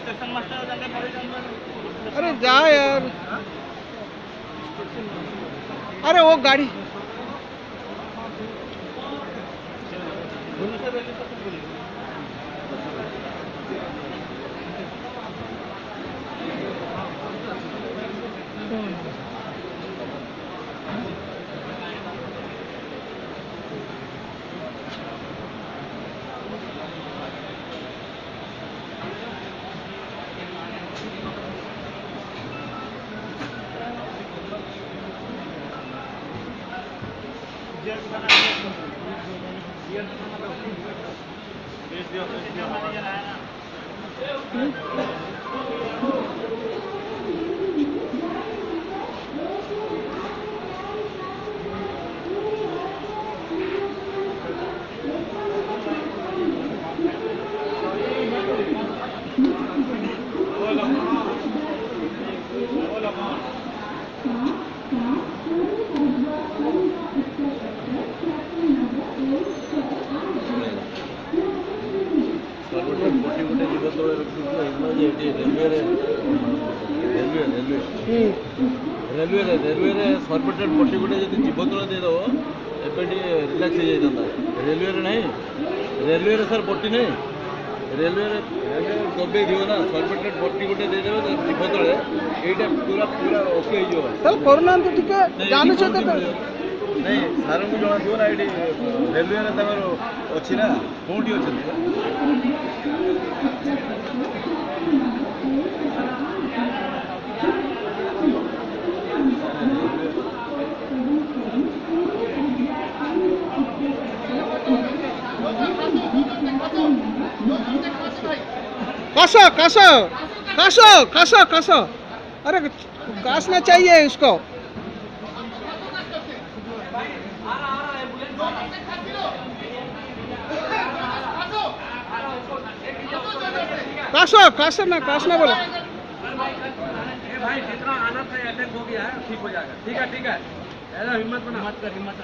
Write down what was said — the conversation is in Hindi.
स्टेशन मास्टर अरे जा यार, अरे वो गाड़ी रेलवे सर्वटेड पट्टी गोटे जी जीव तल देदेव एपे रिलैक्स हो जाता रेलवे नहीं रेलवे सर पट्टी नहीं रेलवे दबे दिव ना सर्वटेड पट्टी गोटे देदेव जीव तले ये पूरा पूरा ओके करूना जानी नहीं सार को जना थो ना ये रेलवे अच्छी ना कौटी अच्छे कसो कसो कसो कसो कसो, अरे कसना चाहिए उसको। कसो कसना कसना बोलो भाई जितना आना था अटैक हो गया है, ठीक हो जाएगा। ठीक है ऐसा हिम्मत बना मत कर हिम्मत।